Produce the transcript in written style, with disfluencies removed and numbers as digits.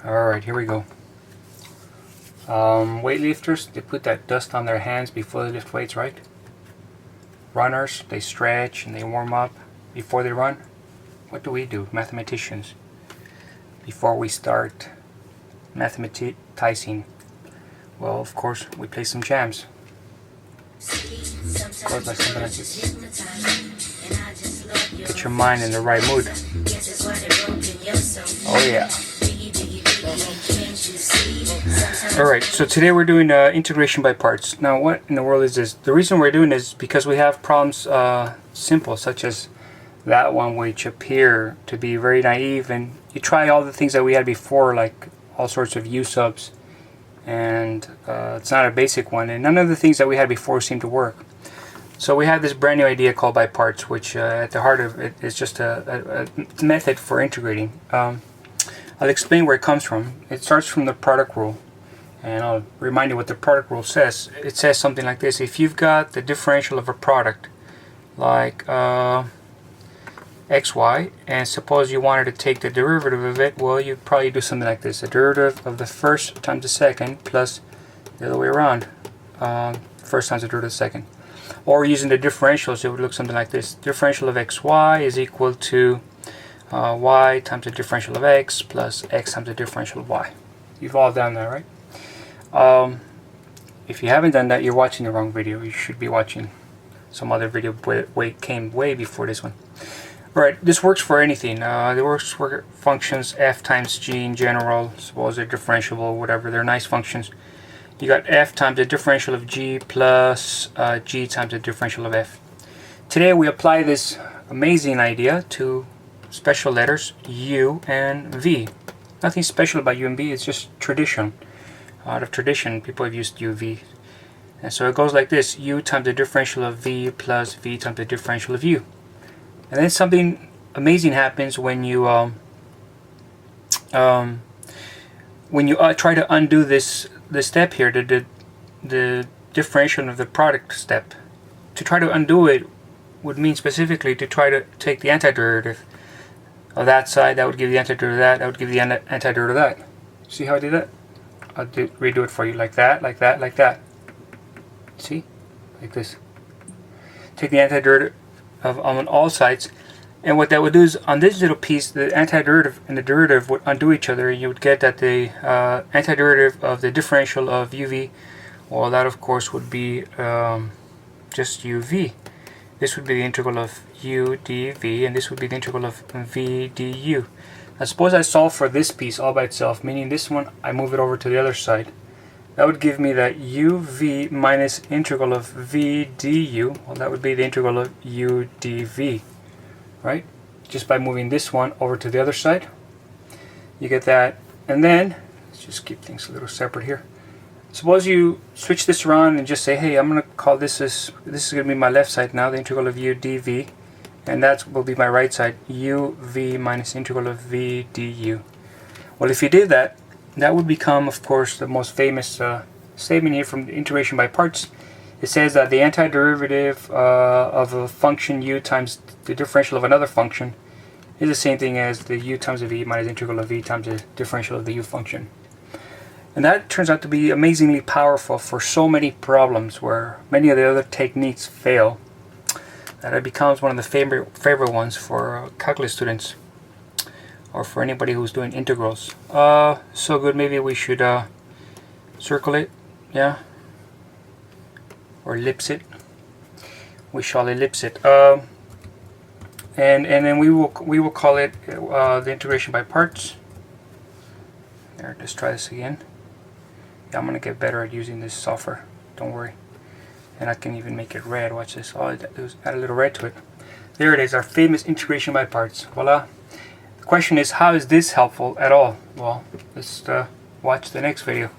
Alright, here we go. Weightlifters, they put that dust on their hands before they lift weights, right? Runners, they stretch and they warm up before they run. What do we do, mathematicians, before we start mathematizing? Well, of course, we play some jams. Goes like something like this. Get your mind in the right mood. Oh yeah. Alright, so today we're doing integration by parts. Now what in the world is this? The reason we're doing this is because we have problems simple, such as that one, which appear to be very naive, and you try all the things that we had before, like all sorts of U subs, and it's not a basic one, and none of the things that we had before seem to work. So we have this brand new idea called by parts, which at the heart of it is just a method for integrating. I'll explain where it comes from. It starts from the product rule, and I'll remind you what the product rule says. It says something like this: if you've got the differential of a product like xy, and suppose you wanted to take the derivative of it, well, you'd probably do something like this: the derivative of the first times the second plus the other way around, first times the derivative of the second. Or using the differentials, it would look something like this: differential of xy is equal to y times the differential of x plus x times the differential of y. You've all done that, right? If you haven't done that, you're watching the wrong video. You should be watching some other video came way before this one. Alright, this works for anything. It works for functions f times g in general. Suppose they're differentiable, whatever. They're nice functions. You got f times the differential of g plus g times the differential of f. Today we apply this amazing idea to special letters u and v. Nothing special about u and v, it's just tradition. Out of tradition, people have used u, v. And so it goes like this: u times the differential of v plus v times the differential of u. And then something amazing happens when you try to undo this step here, the differentiation of the product step. To try to undo it would mean specifically to try to take the antiderivative of that side. That would give the antiderivative of that. That would give the antiderivative of that. See how I did that? I'll redo it for you, like that, like that, like that. See? Like this. Take the antiderivative on all sides, and what that would do is, on this little piece, the antiderivative and the derivative would undo each other, and you would get that the antiderivative of the differential of uv, well, that of course would be just uv. This would be the integral of u dv, and this would be the integral of v du. Now suppose I solve for this piece all by itself, meaning this one I move it over to the other side. That would give me that uv minus integral of v du. Well, that would be the integral of u dv, right? Just by moving this one over to the other side, you get that. And then let's just keep things a little separate here. Suppose you switch this around and just say, hey, I'm going to call this is going to be my left side now, the integral of u dv, and that will be my right side, uv minus integral of v du. Well, if you did that, that would become, of course, the most famous statement here from the integration by parts. It says that the antiderivative of a function u times the differential of another function is the same thing as the u times the v minus integral of v times the differential of the u function. And that turns out to be amazingly powerful for so many problems where many of the other techniques fail, that it becomes one of the favorite ones for calculus students, or for anybody who's doing integrals. So good, maybe we should circle it, yeah, or ellipse it. We shall ellipse it, and then we will call it the integration by parts. There, let's try this again. Yeah, I'm gonna get better at using this software. Don't worry. And I can even make it red. Watch this. All I do is add a little red to it. There it is, our famous integration by parts. Voila. The question is, how is this helpful at all? Well, let's watch the next video.